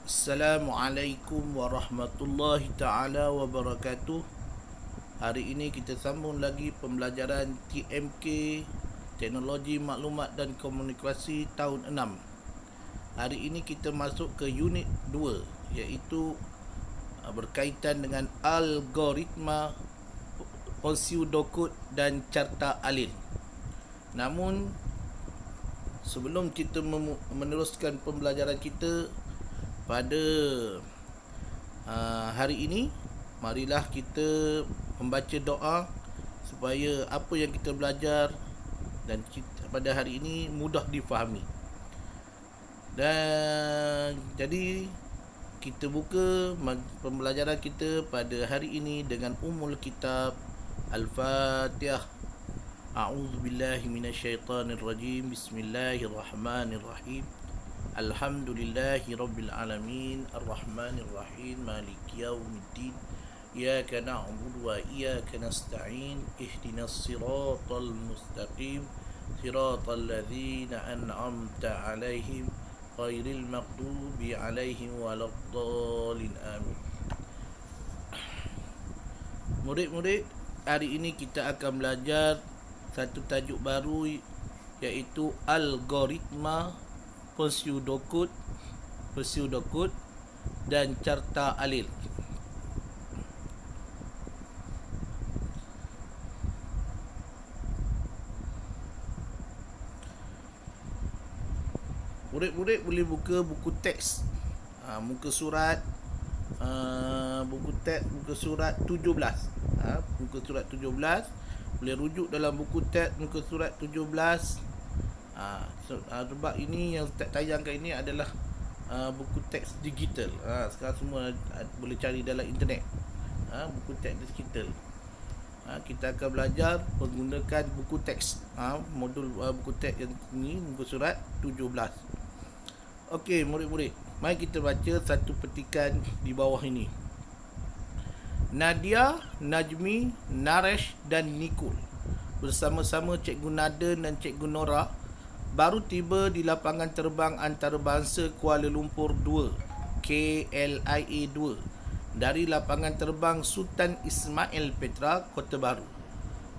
Assalamualaikum warahmatullahi ta'ala wabarakatuh. Hari ini kita sambung lagi pembelajaran TMK Teknologi Maklumat dan Komunikasi tahun 6. Hari ini kita masuk ke unit 2, iaitu berkaitan dengan algoritma pseudocode dan carta alin. Namun sebelum kita meneruskan pembelajaran kita pada hari ini, marilah kita membaca doa supaya apa yang kita belajar dan pada hari ini mudah difahami. Dan jadi kita buka pembelajaran kita pada hari ini dengan Ummul Kitab Al-Fatihah. A'udzubillahi minasyaitonirrajim. Bismillahirrahmanirrahim. Alhamdulillahi rabbil alamin, arrahmanir rahim, maliki yaumiddin. Iyyaka na'budu wa iyyaka nasta'in. Ihdinas siratal mustaqim, siratal ladzina an'amta 'alaihim ghairil maghdubi 'alaihim waladdallin. Amin. Murid-murid, hari ini kita akan belajar satu tajuk baru, iaitu algoritma pseudocode dan carta alil. Murid-murid boleh buka buku teks, muka surat muka surat 17. Muka surat 17 boleh rujuk dalam buku teks muka surat 17. Sebab ini yang Ustaz tayangkan ini adalah buku teks digital. Sekarang semua boleh cari dalam internet, buku teks digital. Kita akan belajar menggunakan buku teks, modul buku teks yang ini, muka surat 17. Okey murid-murid, mari kita baca satu petikan di bawah ini. Nadia, Najmi, Naresh dan Nikul bersama-sama Cikgu Nada dan Cikgu Nora baru tiba di lapangan terbang antarabangsa Kuala Lumpur 2 KLIA 2 dari lapangan terbang Sultan Ismail Petra, Kota Baru.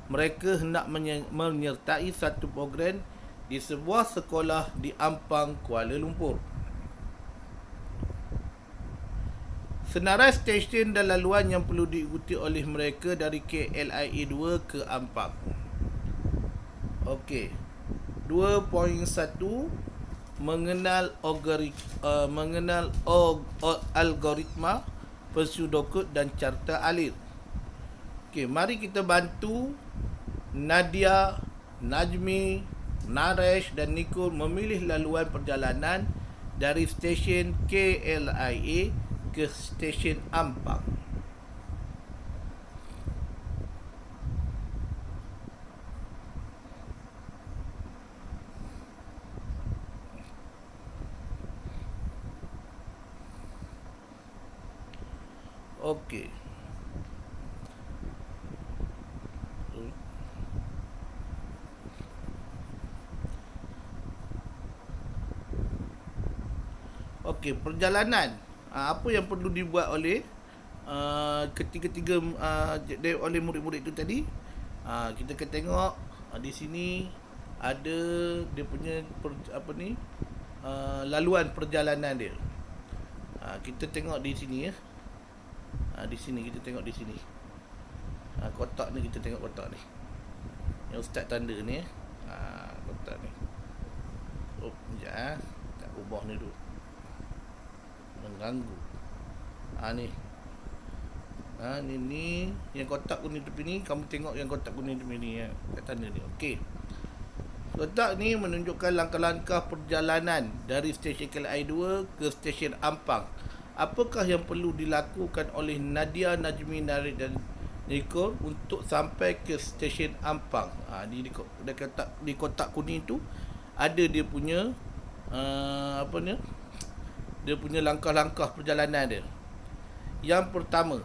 Mereka hendak menyertai satu program di sebuah sekolah di Ampang, Kuala Lumpur. Senarai stesen dan laluan yang perlu diikuti oleh mereka dari KLIA 2 ke Ampang. Okey. 2.1 mengenal algoritma pseudocode dan carta alil. Okey, mari kita bantu Nadia, Najmi, Naresh dan Nikul memilih laluan perjalanan dari stesen KLIA ke stesen Ampang. Okey. Okey, perjalanan. Apa yang perlu dibuat oleh ketiga-tiga oleh murid-murid itu tadi? Kita akan tengok di sini ada dia punya laluan perjalanan dia. Kita tengok di sini ya. Di sini kita tengok di sini. Kotak ni kita tengok kotak ni. Yang Ustaz tanda ni ya. Kotak ni. Sekejap tak ubah ni dulu. Mengganggu. Ni. Ni yang kotak kuning tepi ni, kamu tengok yang kotak kuning tepi ni ya. Kat tanda ni. Okey. Kotak ni menunjukkan langkah-langkah perjalanan dari stesen KLIA 2 ke stesen Ampang. Apakah yang perlu dilakukan oleh Nadia, Najmi, Naresh dan Nikul untuk sampai ke stesen Ampang? Di kotak kuning tu ada dia punya dia punya langkah-langkah perjalanan dia. Yang pertama,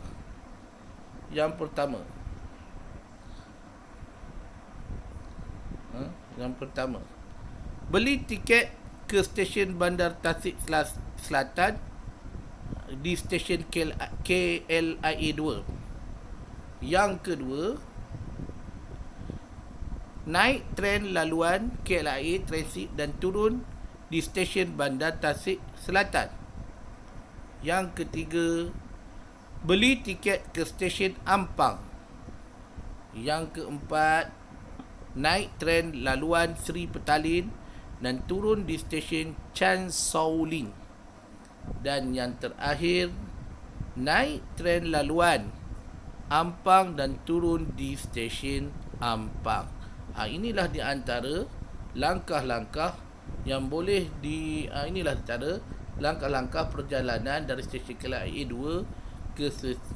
beli tiket ke stesen Bandar Tasik Selatan di stesen KLIA 2. Yang kedua, naik tren laluan KLIA Transit dan turun di stesen Bandar Tasik Selatan. Yang ketiga, beli tiket ke stesen Ampang. Yang keempat, naik tren laluan Seri Petaling dan turun di stesen Chan Sao Ling. Dan yang terakhir, naik tren laluan Ampang dan turun di stesen Ampang. Inilah di antara langkah-langkah yang boleh inilah cara langkah-langkah perjalanan dari stesen KLIA 2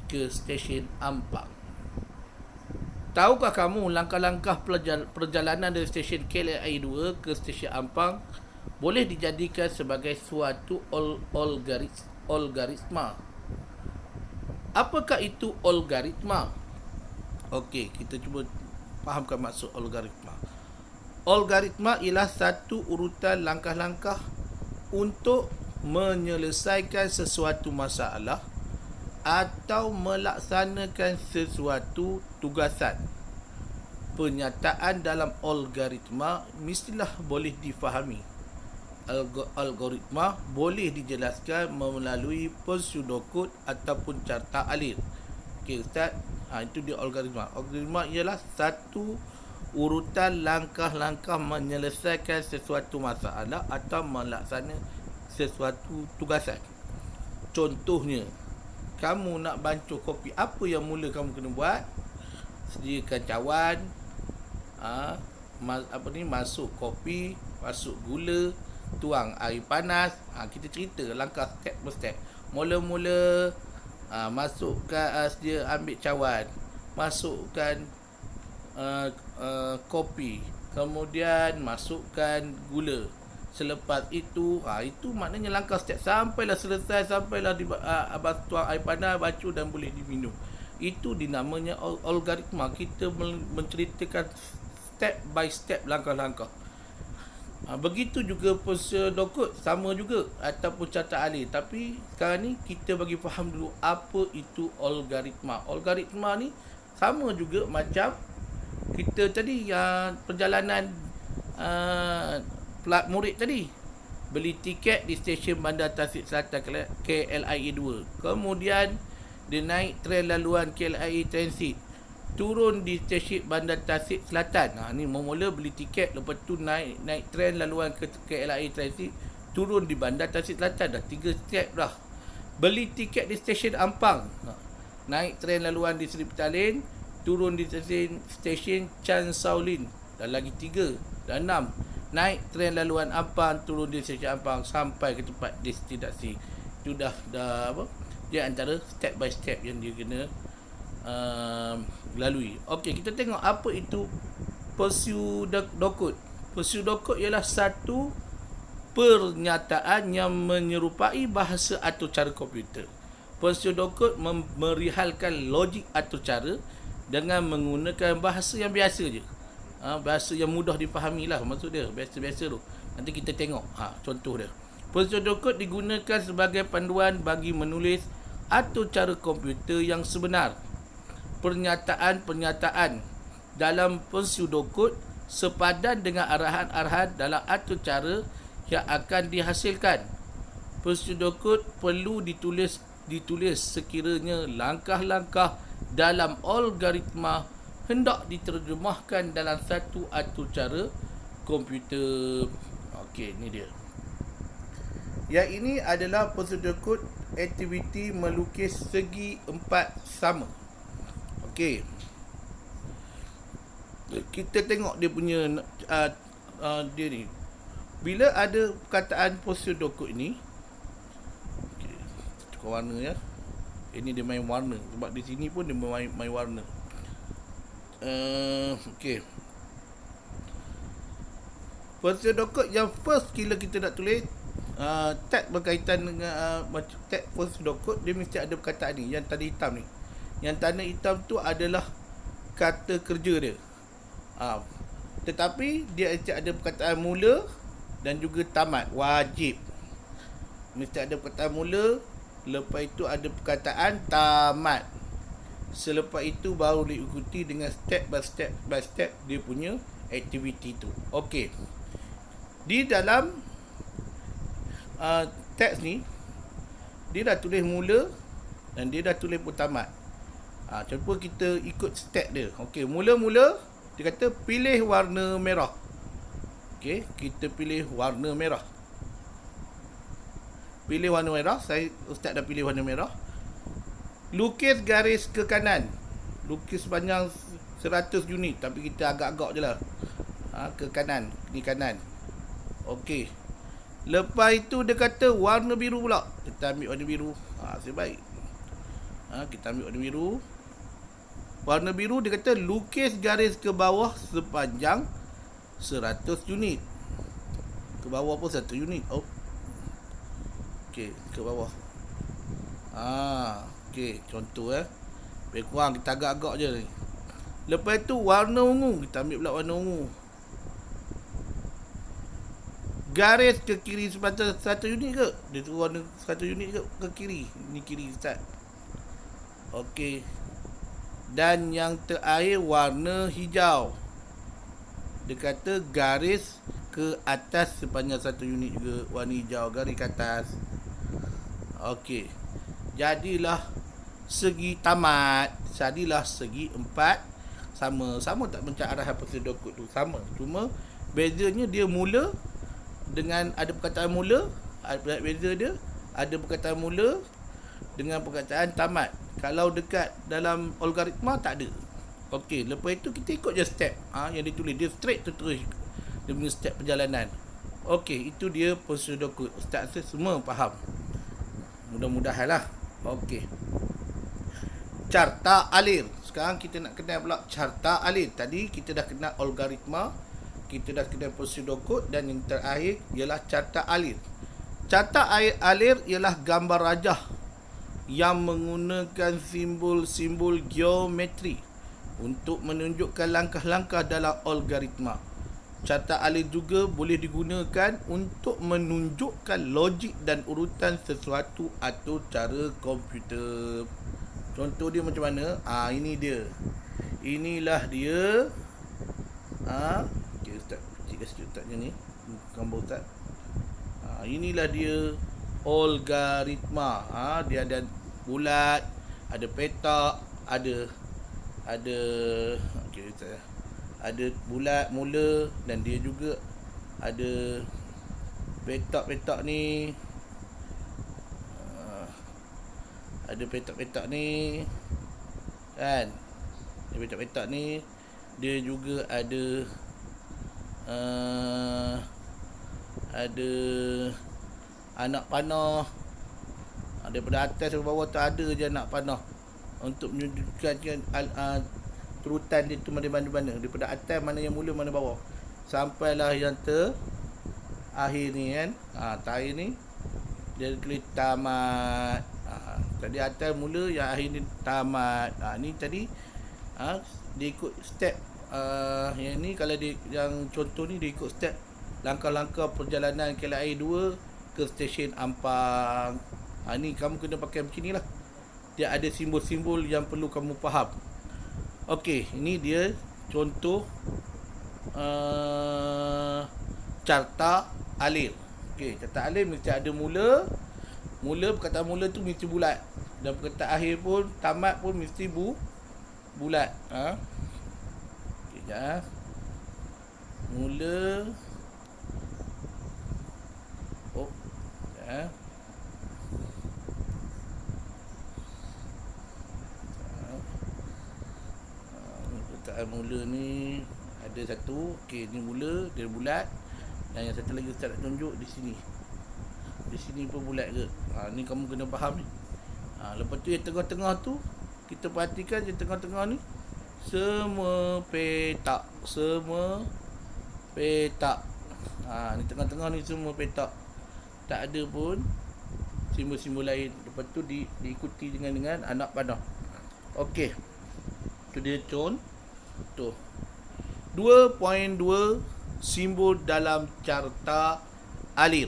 ke stesen Ampang. Tahukah kamu langkah-langkah perjalanan dari stesen KLIA 2 ke stesen Ampang boleh dijadikan sebagai suatu algoritma? Apakah itu algoritma? Okey, kita cuba fahamkan maksud algoritma. Algoritma ialah satu urutan langkah-langkah untuk menyelesaikan sesuatu masalah atau melaksanakan sesuatu tugasan. Penyataan dalam algoritma mestilah boleh difahami. Algoritma boleh dijelaskan melalui pseudokod ataupun carta alir. Okey Ustaz, itu dia algoritma. Algoritma ialah satu urutan langkah-langkah menyelesaikan sesuatu masalah atau melaksanakan sesuatu tugasan. Contohnya, kamu nak bancuh kopi, apa yang mula kamu kena buat? Sediakan cawan, masuk kopi, masuk gula, tuang air panas. Kita cerita langkah step per step. Mula-mula masukkan, ambil cawan, masukkan kopi, kemudian masukkan gula. Selepas itu, itu maknanya langkah step sampailah selesai, sampailah tuang air panas, basuh dan boleh diminum. Itu dinamanya algoritma. Kita menceritakan step by step langkah-langkah. Begitu juga pseudokod, sama juga, ataupun carta alir. Tapi sekarang ni kita bagi faham dulu apa itu algoritma. Algoritma ni sama juga macam kita tadi perjalanan murid tadi. Beli tiket di stesen Bandar Tasik Selatan KLIA 2. Kemudian dia naik tren laluan KLIA Transit, turun di stesen Bandar Tasik Selatan. Ni mula beli tiket, lepas tu naik tren laluan ke KLIA Transit, turun di Bandar Tasik Selatan. Dah 3 step dah. Beli tiket di stesen Ampang, naik tren laluan di Seri Petaling, turun di stesen Chan Sao Ling. Dah lagi 3. Dah 6. Naik tren laluan Ampang, turun di stesen Ampang sampai ke tempat destinasi. Itu dah apa? Dia antara step by step yang dia kena lalui. Okey, kita tengok apa itu pseudokod. Pseudokod ialah satu pernyataan yang menyerupai bahasa atau cara komputer. Pseudokod merihalkan logik atau cara dengan menggunakan bahasa yang biasa je. Bahasa yang mudah difahami lah maksud dia. Biasa-biasa tu. Nanti kita tengok contoh dia. Pseudokod digunakan sebagai panduan bagi menulis atau cara komputer yang sebenar. Pernyataan-pernyataan dalam pseudokod sepadan dengan arahan-arahan dalam atau cara yang akan dihasilkan. Pseudokod perlu ditulis sekiranya langkah-langkah dalam algoritma hendak diterjemahkan dalam satu atau cara komputer. Okey, ni dia. Yang ini adalah pseudokod aktiviti melukis segi 4 sama. Okey. Kita tengok dia punya dia ni. Bila ada perkataan pseudokod ni, okey, tukar warna ya. Ini dia main warna sebab di sini pun dia main warna. Okey. Pseudokod yang first kila kita nak tulis tag berkaitan dengan tag pseudokod, dia mesti ada perkataan ni yang tanda hitam ni. Yang tanda hitam tu adalah kata kerja dia. Tetapi dia mesti ada perkataan mula dan juga tamat, wajib. Mesti ada perkataan mula Lepas itu ada perkataan tamat. Selepas itu baru diikuti dengan step by step dia punya aktiviti tu. Okey. Di dalam teks ni dia dah tulis mula dan dia dah tulis pun tamat. Cuba kita ikut step dia. Okey, mula-mula dia kata pilih warna merah. Okey, kita pilih warna merah. Pilih warna merah. Ustaz dah pilih warna merah. Lukis garis ke kanan. Lukis sepanjang 100 unit, tapi kita agak-agak je lah. Ke kanan. Ni kanan. Okey. Lepas itu dia kata warna biru pula. Kita ambil warna biru. Sebaik. Kita ambil warna biru. Warna biru dia kata lukis garis ke bawah sepanjang 100 unit. Ke bawah pun 1 unit. Okey, ke bawah. Okey, contoh lebih kurang kita agak-agak je ni. Lepas tu warna ungu, kita ambil pula warna ungu. Garis ke kiri sepanjang 1 unit ke? Dia tu warna 1 unit ke kiri? Ni kiri Ustaz. Okey. Dan yang terakhir warna hijau. Dia kata garis ke atas sepanjang 1 unit juga. Warna hijau, garis ke atas. Okey. Jadilah segi tamat. Jadilah segi 4. Sama tak macam arahan prosedur kod tu? Sama. Cuma bezanya dia mula dengan ada perkataan mula. Beza dia ada perkataan mula dengan perkataan tamat. Kalau dekat dalam algoritma tak ada. Okey, lepas itu kita ikut je step yang ditulis. Dia straight tu terus dia punya step perjalanan. Okey, itu dia prosedur kod. Ustaz rasa semua faham. Mudah-mudahan lah. Okey. Carta alir. Sekarang kita nak kenal pula carta alir. Tadi kita dah kenal algoritma, kita dah kenal prosedur kod, dan yang terakhir ialah carta alir. Carta alir ialah gambar rajah yang menggunakan simbol-simbol geometri untuk menunjukkan langkah-langkah dalam algoritma. Carta alir juga boleh digunakan untuk menunjukkan logik dan urutan sesuatu atau cara komputer. Contoh dia macam mana? Ini dia. Inilah dia. Okay, Ustaz, cik kasi Ustaz je ni. Gambar Ustaz. Inilah dia algoritma. Dia ada bulat, ada petak, ada okey, ada bulat mula, dan dia juga ada petak-petak ni. Ada petak-petak ni kan. Dia petak-petak ni dia juga ada anak panah. Daripada atas ke bawah tu ada je anak panah untuk menunjukkan turutan dia tu mana-mana. Daripada atas mana yang mula, mana bawah, sampailah yang akhir ni kan. Terakhir ni dia tulis tamat. Tadi atas mula, yang akhir ni tamat. Ni tadi dia ikut step. Yang ni kalau dia, yang contoh ni dia ikut step langkah-langkah perjalanan KLIA 2 ke stesen Ampang. Ni kamu kena pakai macam ni lah. Dia ada simbol-simbol yang perlu kamu faham. Okey, ini dia contoh carta alir. Okey, carta alir mesti ada mula. Perkataan mula tu mesti bulat. Dan perkataan akhir pun, tamat pun mesti bulat. Okey, sekejap. Mula. Sekejap. Perkataan mula ni ada satu. Okey, ni mula, dia bulat. Dan yang satu lagi Ustaz nak tunjuk di sini. Di sini pun bulat ke. Ni kamu kena faham ni. Lepas tu yang tengah-tengah tu, kita perhatikan yang tengah-tengah ni semua petak. Ni tengah-tengah ni semua petak. Tak ada pun simbol-simbol lain. Lepas tu diikuti dengan anak panah. Okey. Tu dia contoh. 2.2 simbol dalam carta alir.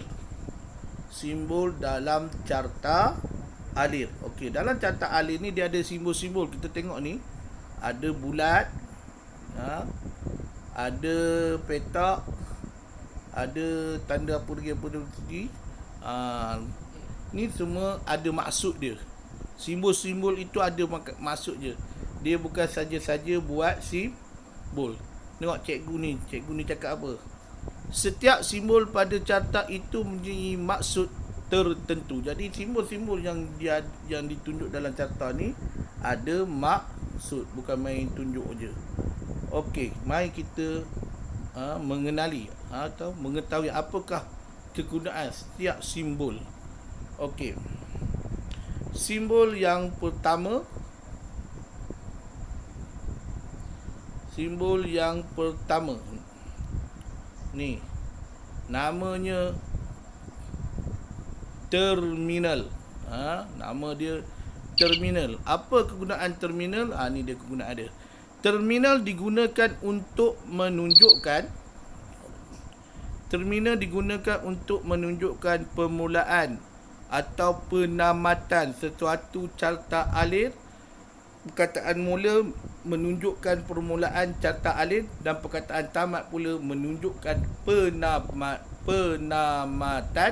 Simbol dalam carta alir. Okey, dalam carta alir ni dia ada simbol-simbol. Kita tengok ni, ada bulat, ada petak, ada tanda apa lagi. Ni semua ada maksud dia. Simbol-simbol itu ada maksud je. Dia bukan saja-saja buat simbol. Tengok cikgu ni cakap apa? Setiap simbol pada carta itu mempunyai maksud tertentu. Jadi simbol-simbol yang ditunjuk dalam carta ni ada maksud, bukan main tunjuk je. Okey, mari kita mengenali atau mengetahui apakah kegunaan setiap simbol. Okey. Simbol yang pertama, ni namanya terminal. Nama dia terminal. Apa kegunaan terminal? Ni dia kegunaan dia. Terminal digunakan untuk menunjukkan permulaan atau penamatan sesuatu carta alir. Perkataan mula menunjukkan permulaan carta alir dan perkataan tamat pula menunjukkan penamatan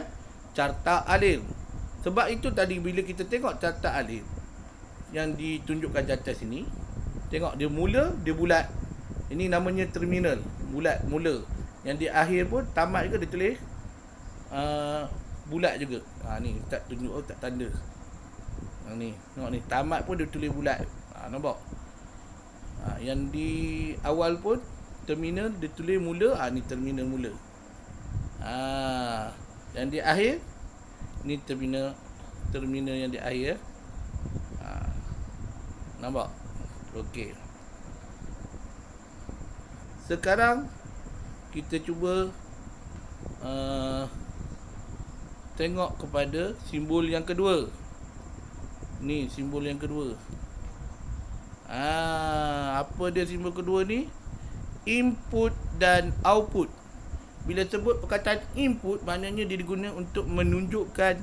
carta alir. Sebab itu tadi bila kita tengok carta alir yang ditunjukkan di atas sini, tengok dia mula, dia bulat. Ini namanya terminal, bulat mula. Yang di akhir pun tamat juga dia tulis bulat juga. Ni tak tunjuk, tak tanda. Ni tengok ni, tamat pun dia tulis bulat. Nampak? Yang di awal pun terminal dia tulis mula. Ni terminal mula. Yang di akhir ni terminal yang di akhir. Nampak? Okey. Sekarang kita cuba tengok kepada simbol yang kedua. Ni simbol yang kedua. Apa dia simbol kedua ni? Input dan output. Bila sebut perkataan input, maknanya dia digunakan untuk menunjukkan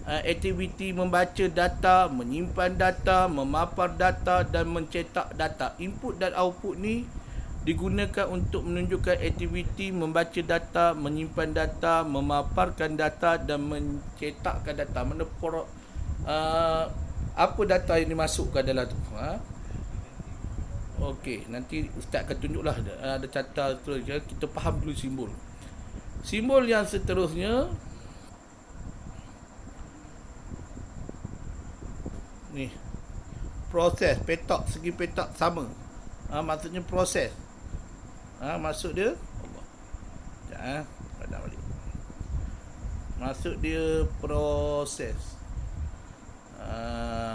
aktiviti membaca data, menyimpan data, memapar data dan mencetak data. Input dan output ni digunakan untuk menunjukkan aktiviti membaca data, menyimpan data, memaparkan data dan mencetakkan data. Mana apa data yang dimasukkan dalam tu. Okey, nanti ustaz akan tunjuklah ada carta terus. Kita faham dulu simbol. Simbol yang seterusnya ni, proses, petak, segi petak sama. Maksudnya proses. Maksud dia padam balik. Maksud dia proses.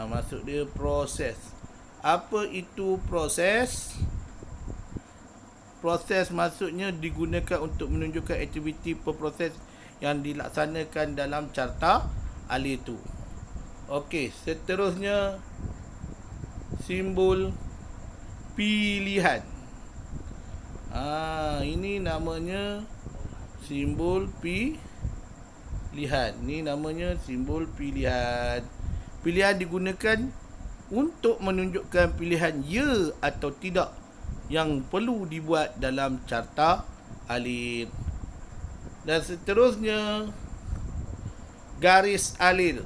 Maksud dia proses. Apa itu proses? Proses maksudnya digunakan untuk menunjukkan aktiviti perproses yang dilaksanakan dalam carta alir itu. Okey, seterusnya simbol pilihan. Ini namanya simbol pilihan. Ini namanya simbol pilihan. Pilihan digunakan untuk menunjukkan pilihan ya atau tidak yang perlu dibuat dalam carta alir. Dan seterusnya garis alir.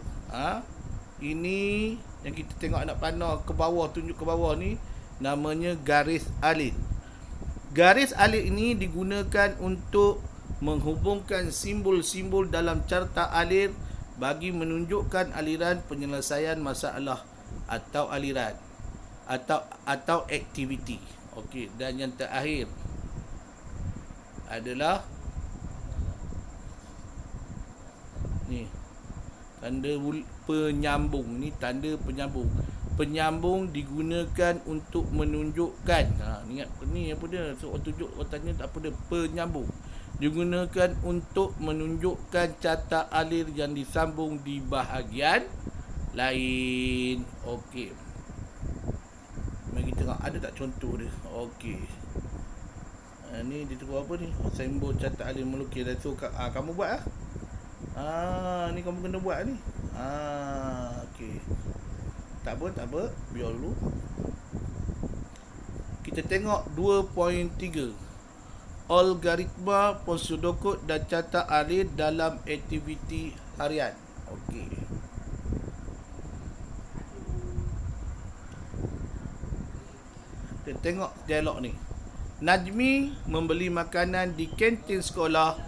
Ini yang kita tengok anak panah ke bawah, tunjuk ke bawah ni, namanya garis alir. Garis alir ini digunakan untuk menghubungkan simbol-simbol dalam carta alir bagi menunjukkan aliran penyelesaian masalah atau aliran atau aktiviti. Okey, dan yang terakhir adalah ni, tanda penyambung. Ni tanda penyambung. Penyambung digunakan untuk menunjukkan. Ingat ni apa dia? So orang tunjuk, orang tanya apa dia? Penyambung. Digunakan untuk menunjukkan carta alir yang disambung di bahagian lain. Okey. Mari kita tengok ada tak contoh dia. Okey. Ni dia tulis apa ni? Simbol carta alir melukis. So kamu buat ni kamu kena buat ni. Okey. Tak apa, biar dulu. Kita tengok 2.3. Algoritma Ponsudokut dan Carta Alir dalam aktiviti harian. Okey. Kita tengok dialog ni. Najmi membeli makanan di kantin sekolah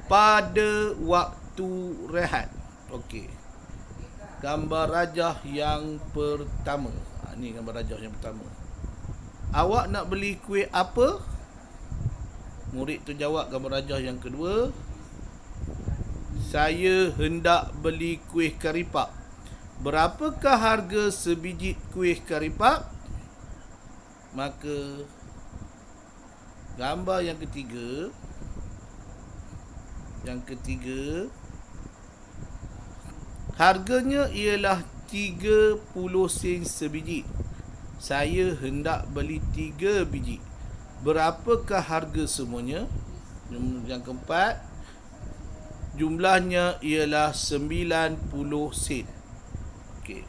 pada waktu rehat. Okey. Gambar rajah yang pertama. Ni gambar rajah yang pertama. Awak nak beli kuih apa? Murid tu jawab gambar rajah yang kedua. Saya hendak beli kuih karipap. Berapakah harga sebiji kuih karipap? Maka gambar yang ketiga. Harganya ialah 30 sen sebiji. Saya hendak beli 3 biji. Berapakah harga semuanya? Yang keempat, jumlahnya ialah 90 sen. Okey.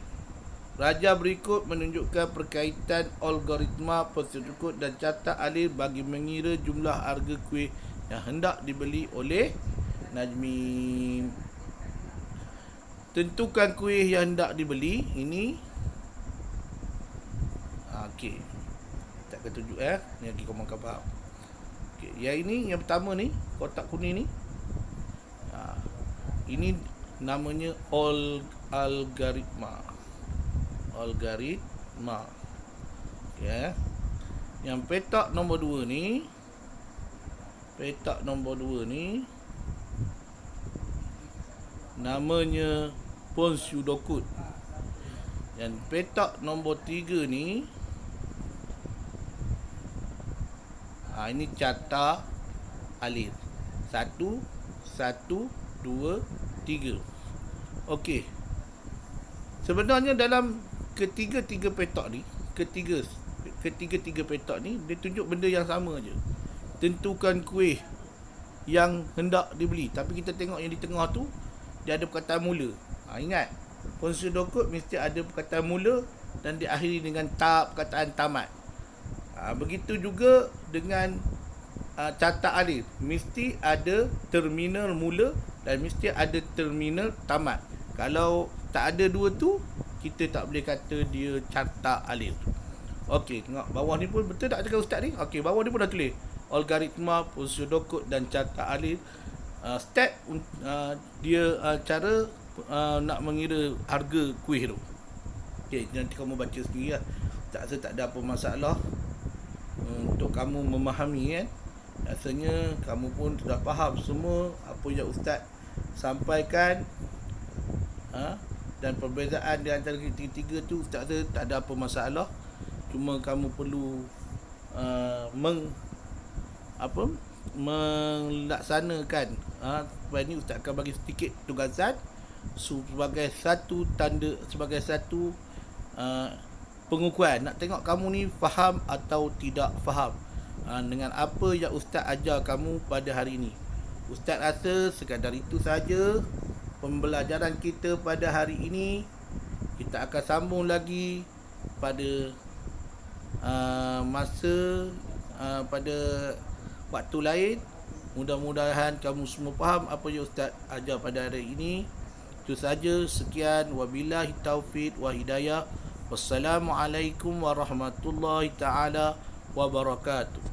Raja berikut menunjukkan perkaitan algoritma Ponsudokut dan Carta Alir bagi mengira jumlah harga kuih yang hendak dibeli oleh Najmi. Tentukan kuih yang hendak dibeli. Ini okey. Tak akan tunjuk ni lagi kau makan faham. Okey, yang ini yang pertama ni, kotak kuning ni. Ini namanya algoritma. Ya. Yang petak nombor 2 ni, namanya Ponsudokut. Dan petak nombor 3 ni, ini Carta Alir. 1, 2, 3. Okey. Sebenarnya dalam ketiga-tiga petak ni, ketiga-tiga petak ni dia tunjuk benda yang sama je. Tentukan kuih yang hendak dibeli. Tapi kita tengok yang di tengah tu dia ada perkataan mula. Ingat, Ponsudokut mesti ada perkataan mula dan diakhiri dengan perkataan tamat. Begitu juga dengan Carta Alir, mesti ada terminal mula dan mesti ada terminal tamat. Kalau tak ada dua tu, kita tak boleh kata dia Carta Alir. Okey, tengok bawah ni pun betul tak cakap ustaz ni? Okey, bawah ni pun dah tulis algoritma Ponsudokut dan Carta Alir. Step dia cara nak mengira harga kuih tu. Okey, nanti kamu baca sendiri lah. Tak rasa tak ada apa masalah untuk kamu memahami kan. Rasanya kamu pun sudah faham semua apa yang ustaz sampaikan. Dan perbezaan di antara ketiga-tiga tu ustaz rasa tak ada apa masalah. Cuma kamu perlu melaksanakan. Sebab ni ustaz akan bagi sedikit tugasan sebagai satu tanda, sebagai satu pengukuran. Nak tengok kamu ni faham atau tidak faham dengan apa yang ustaz ajar kamu pada hari ini. Ustaz rasa sekadar itu saja pembelajaran kita pada hari ini. Kita akan sambung lagi pada pada waktu lain. Mudah-mudahan kamu semua faham apa yang ustaz ajar pada hari ini. Itu saja, sekian, wabillahi taufiq wa hidayah. Wassalamualaikum warahmatullahi taala wabarakatuh.